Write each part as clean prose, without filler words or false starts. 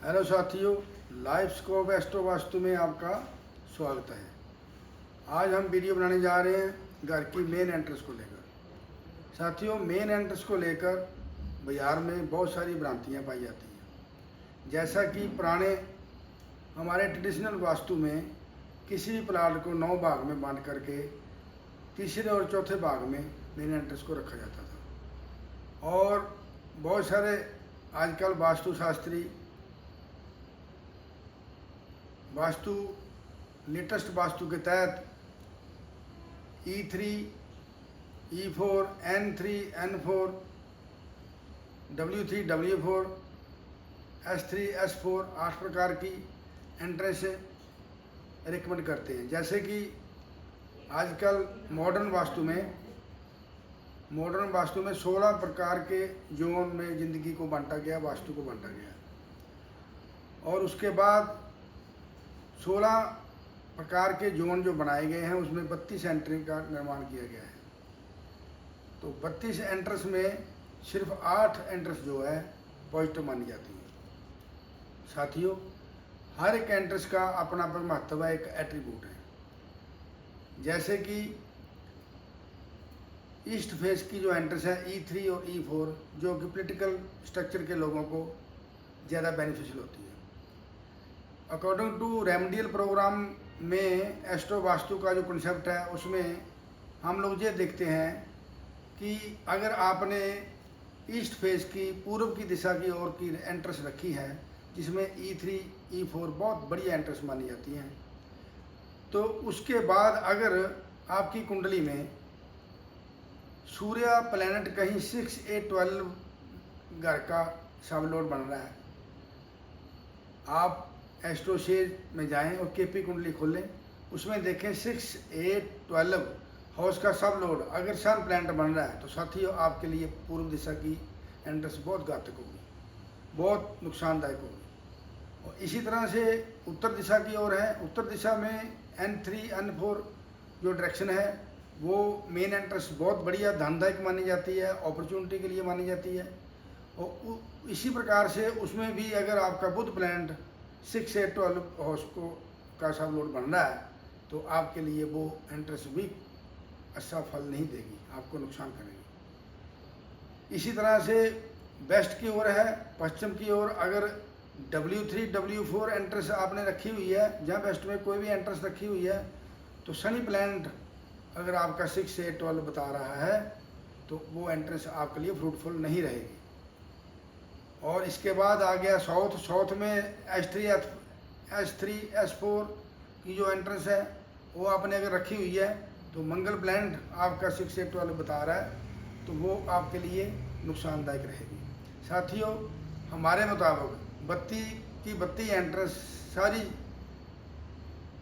Hello साथियों, life scope astro vastu में आपका स्वागत है। आज हम वीडियो बनाने जा रहे हैं घर की मेन एंट्रेंस को लेकर। साथियों, मेन एंट्रेंस को लेकर बाजार में बहुत सारी भ्रांतियां पाई जाती हैं। जैसा कि पुराने हमारे ट्रेडिशनल वास्तु में किसी भी प्लाट को 9 भाग में बांट करके तीसरे और चौथे भाग में मेन एंट्रेंस को रखा जाता था। और बहुत सारे आजकल वास्तुशास्त्री वास्तु लेटेस्ट वास्तु के तहत E3, E4, N3, N4, W3, W4, S3, S4 8 प्रकार की एंट्रेंस रिकमेंड करते हैं। जैसे कि आजकल मॉडर्न वास्तु में 16 प्रकार के जोन में ज़िंदगी को बांटा गया, वास्तु को बांटा गया। और उसके बाद 16 प्रकार के जोन जो बनाए गए हैं उसमें 32 एंट्री का निर्माण किया गया है। तो 32 एंट्रेंस में सिर्फ 8 एंट्रेंस जो है पॉजिटिव मानी जाती है। साथियों, हर एक एंट्रेंस का अपना अपना महत्व है, एक एट्रीब्यूट है। जैसे कि ईस्ट फेस की जो एंट्रेंस है E3 और E4, जो कि पॉलिटिकल स्ट्रक्चर के लोगों को ज़्यादा बेनिफिशियल होती है। अकॉर्डिंग टू रेमेडियल प्रोग्राम में एस्ट्रो वास्तु का जो कंसेप्ट है उसमें हम लोग ये देखते हैं कि अगर आपने ईस्ट फेस की पूर्व की दिशा की ओर की एंट्रेंस रखी है, जिसमें E3, E4 बहुत बढ़िया एंट्रेंस मानी जाती हैं, तो उसके बाद अगर आपकी कुंडली में सूर्य प्लैनेट कहीं 6, 8, 12 घर का सब लॉर्ड बन रहा है, आप एस्ट्रोशेज में जाएं और केपी कुंडली खोलें, उसमें देखें 6, 8, 12 हाउस का सब लॉर्ड अगर सन प्लैनेट बन रहा है, तो साथियों आपके लिए पूर्व दिशा की एंट्रेंस बहुत घातक होगी, बहुत नुकसानदायक होगी। और इसी तरह से उत्तर दिशा की ओर है। उत्तर दिशा में N3, N4 जो डायरेक्शन है वो मेन एंट्रेंस बहुत बढ़िया धनदायक मानी जाती है, अपॉर्चुनिटी के लिए मानी जाती है। और इसी प्रकार से उसमें भी अगर आपका बुध प्लैनेट 6 से 12 हाउस को का सब लोड बन रहा है, तो आपके लिए वो एंट्रेंस भी अच्छा फल नहीं देगी, आपको नुकसान करेगी। इसी तरह से वेस्ट की ओर है, पश्चिम की ओर अगर W3, W4 एंट्रेंस आपने रखी हुई है, जहाँ वेस्ट में कोई भी एंट्रेंस रखी हुई है, तो शनि प्लैनेट अगर आपका 6 से 12 बता रहा है, तो वो एंट्रेंस आपके लिए फ्रूटफुल नहीं रहेगी। और इसके बाद आ गया साउथ में S3, S4 की जो एंट्रेंस है वो आपने अगर रखी हुई है, तो मंगल प्लैनेट आपका 6 से 12 बता रहा है, तो वो आपके लिए नुकसानदायक रहेगी। साथियों, हमारे मुताबिक 32 एंट्रेंस सारी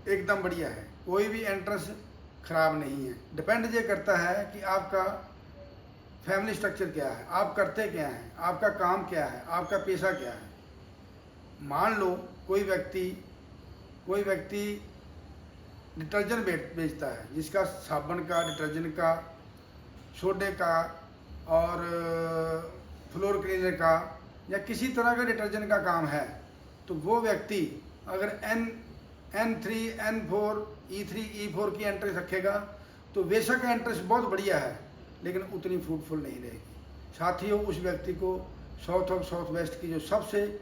एकदम बढ़िया है, कोई भी एंट्रेंस खराब नहीं है। डिपेंड ये करता है कि आपका फैमिली स्ट्रक्चर क्या है, आप करते क्या हैं, आपका काम क्या है, आपका पेशा क्या है। मान लो कोई व्यक्ति डिटर्जेंट बेचता है, जिसका साबुन का, डिटर्जेंट का, सोडे का और फ्लोर क्लीनर का या किसी तरह का डिटर्जेंट का काम है, तो वो व्यक्ति अगर N3, N4, E3, E4 की एंट्रेंस रखेगा, तो बेशक एंट्रेंस बहुत बढ़िया है, लेकिन उतनी फ्रूटफुल नहीं रहेगी। साथियों, उस व्यक्ति को साउथ और साउथ वेस्ट की जो सबसे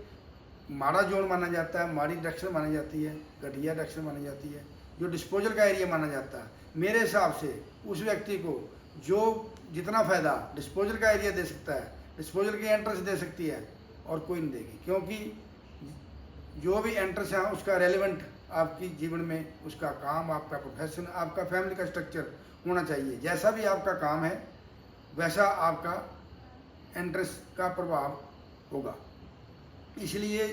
माड़ा जोन माना जाता है, माड़ी डायरेक्शन मानी जाती है, घटिया डायरेक्शन मानी जाती है, जो डिस्पोजल का एरिया माना जाता है, मेरे हिसाब से उस व्यक्ति को जो जितना फ़ायदा डिस्पोजल का एरिया दे सकता है, डिस्पोजल की एंट्रेंस दे सकती है, और कोई नहीं देगी। क्योंकि जो भी एंट्रेंस है उसका रेलिवेंट आपकी जीवन में उसका काम, आपका प्रोफेशन, आपका फैमिली का स्ट्रक्चर होना चाहिए। जैसा भी आपका काम है वैसा आपका एंट्रेंस का प्रभाव होगा। इसलिए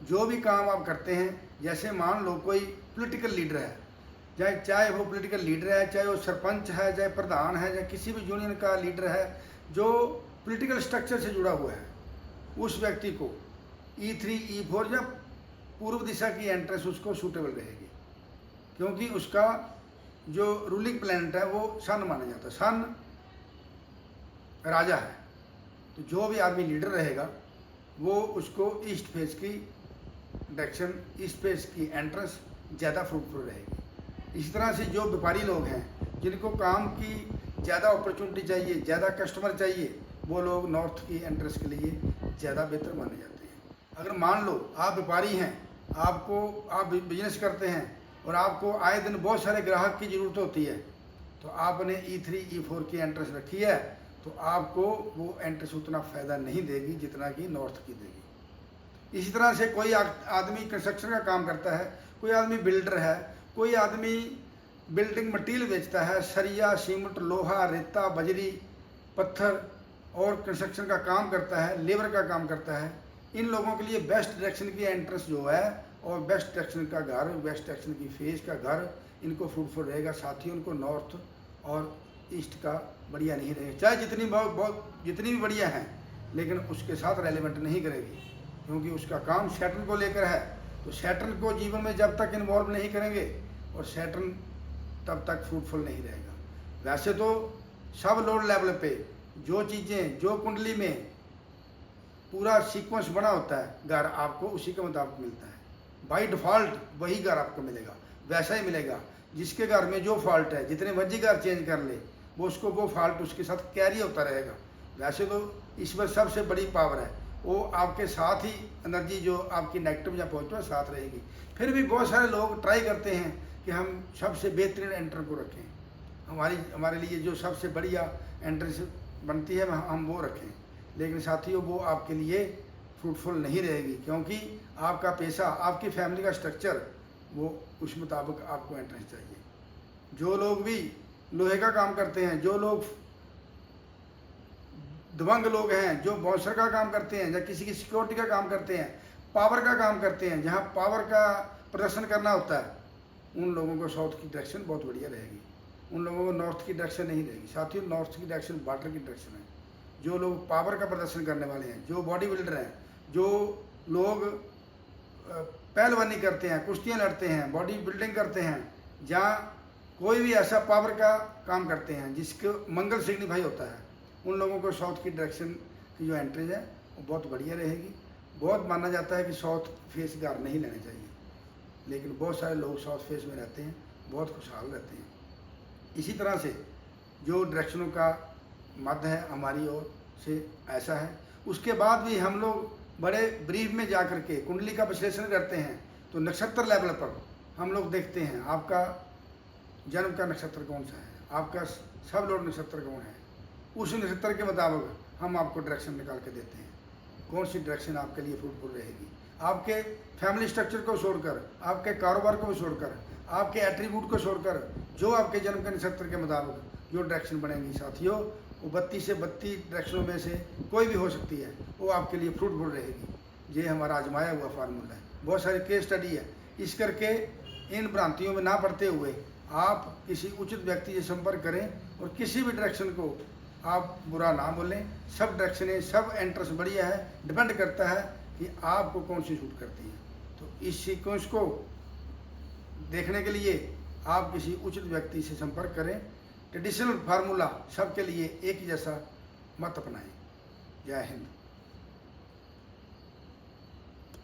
जो भी काम आप करते हैं, जैसे मान लो कोई पॉलिटिकल लीडर है, चाहे वो पॉलिटिकल लीडर है, चाहे वो सरपंच है, चाहे प्रधान है, चाहे किसी भी यूनियन का लीडर है जो पॉलिटिकल स्ट्रक्चर से जुड़ा हुआ है, उस व्यक्ति को E3, E4 या पूर्व दिशा की एंट्रेंस उसको सूटेबल रहेगी। क्योंकि उसका जो रूलिंग प्लैनेट है वो सन माना जाता है, सन राजा है। तो जो भी आदमी लीडर रहेगा वो उसको ईस्ट फेस की डायरेक्शन इस पे इसकी एंट्रेंस ज़्यादा फ्रूटफुल रहेगी। इसी तरह से जो व्यापारी लोग हैं जिनको काम की ज़्यादा अपॉर्चुनिटी चाहिए, ज़्यादा कस्टमर चाहिए, वो लोग नॉर्थ की एंट्रेंस के लिए ज़्यादा बेहतर माने जाते हैं। अगर मान लो आप व्यापारी हैं, आप बिजनेस करते हैं और आपको आए दिन बहुत सारे ग्राहक की ज़रूरत होती है, तो आपने E3 E4 की एंट्रेंस रखी है, तो आपको वो एंट्रेंस उतना फ़ायदा नहीं देगी जितना कि नॉर्थ की देगी। इसी तरह से कोई आदमी कंस्ट्रक्शन का काम करता है, कोई आदमी बिल्डर है, कोई आदमी बिल्डिंग मटीरियल बेचता है, सरिया, सीमेंट, लोहा, रेता, बजरी, पत्थर और कंस्ट्रक्शन का काम करता है, लेबर का काम करता है। इन लोगों के लिए बेस्ट डायरेक्शन की एंट्रेंस जो है और बेस्ट डायरेक्शन का घर, बेस्ट डायरेक्शन की फेस का घर इनको फ्रूटफुल रहेगा। साथ ही उनको नॉर्थ और ईस्ट का बढ़िया नहीं रहेगा, चाहे जितनी भी बढ़िया है, लेकिन उसके साथ रेलिवेंट नहीं करेगी, क्योंकि उसका काम सैटर्न को लेकर है। तो सैटर्न को जीवन में जब तक इन्वॉल्व नहीं करेंगे और सैटर्न तब तक फ्रूटफुल नहीं रहेगा। वैसे तो सब लोड लेवल पे जो चीज़ें, जो कुंडली में पूरा सीक्वेंस बना होता है, घर आपको उसी के मुताबिक मिलता है। बाय डिफ़ॉल्ट वही घर आपको मिलेगा, वैसा ही मिलेगा। जिसके घर में जो फॉल्ट है, जितने मर्जी घर चेंज कर ले, वो फॉल्ट उसके साथ कैरी होता रहेगा। वैसे तो ईश्वर सबसे बड़ी पावर है, वो आपके साथ ही एनर्जी जो आपकी नेगेटिव या पॉजिटिव साथ रहेगी। फिर भी बहुत सारे लोग ट्राई करते हैं कि हम सबसे बेहतरीन एंट्रेंस को रखें, हमारे लिए जो सबसे बढ़िया एंट्रेंस बनती है हम वो रखें, लेकिन साथियों वो आपके लिए फ्रूटफुल नहीं रहेगी, क्योंकि आपका पैसा, आपकी फैमिली का स्ट्रक्चर, वो उस मुताबिक आपको एंट्रेंस चाहिए। जो लोग भी लोहे का काम करते हैं, जो लोग दबंग लोग हैं, जो बाउंसर का काम करते हैं या किसी की सिक्योरिटी का काम करते हैं, पावर का काम करते हैं, जहाँ पावर का प्रदर्शन करना होता है, उन लोगों को साउथ की डायरेक्शन बहुत बढ़िया रहेगी, उन लोगों को नॉर्थ की डायरेक्शन नहीं रहेगी। साथियों नॉर्थ की डायरेक्शन वाटर की डायरेक्शन है। जो लोग पावर का प्रदर्शन करने वाले हैं, जो बॉडी बिल्डर हैं, जो लोग पहलवानी करते हैं, कुश्तियाँ लड़ते हैं, बॉडी बिल्डिंग करते हैं, जहाँ कोई भी ऐसा पावर का काम करते हैं जिसको मंगल सिग्निफाई होता है, उन लोगों को साउथ की डायरेक्शन की जो एंट्रेंस है वो बहुत बढ़िया रहेगी। बहुत माना जाता है कि साउथ फेस घर नहीं लेने चाहिए, लेकिन बहुत सारे लोग साउथ फेस में रहते हैं, बहुत खुशहाल रहते हैं। इसी तरह से जो डायरेक्शनों का मध्य है हमारी ओर से ऐसा है। उसके बाद भी हम लोग बड़े ब्रीफ में जा कर के कुंडली का विश्लेषण करते हैं, तो नक्षत्र लेवल पर हम लोग देखते हैं आपका जन्म का नक्षत्र कौन सा है, आपका सब लोड नक्षत्र कौन है, उस नक्षत्र के मुताबिक हम आपको डायरेक्शन निकाल के देते हैं, कौन सी डायरेक्शन आपके लिए फ्रूटफुल रहेगी। आपके फैमिली स्ट्रक्चर को छोड़कर, आपके कारोबार को छोड़कर, आपके एट्रीब्यूट को छोड़कर, जो आपके जन्म के नक्षत्र के मुताबिक जो डायरेक्शन बनेंगी साथियों, वो 32 से 32 डायरेक्शनों में से कोई भी हो सकती है, वो आपके लिए फ्रूटफुल रहेगी। ये हमारा आजमाया हुआ फार्मूला है, बहुत सारे केस स्टडी है। इस करके इन भ्रांतियों में ना पड़ते हुए आप किसी उचित व्यक्ति से संपर्क करें और किसी भी डायरेक्शन को आप बुरा ना बोलें। सब डायरेक्शनें, सब एंट्रेंस बढ़िया है, डिपेंड करता है कि आपको कौन सी सूट करती है। तो इस सीक्वेंस को देखने के लिए आप किसी उचित व्यक्ति से संपर्क करें। ट्रेडिशनल फार्मूला सबके लिए एक ही जैसा मत अपनाएं। जय हिंद।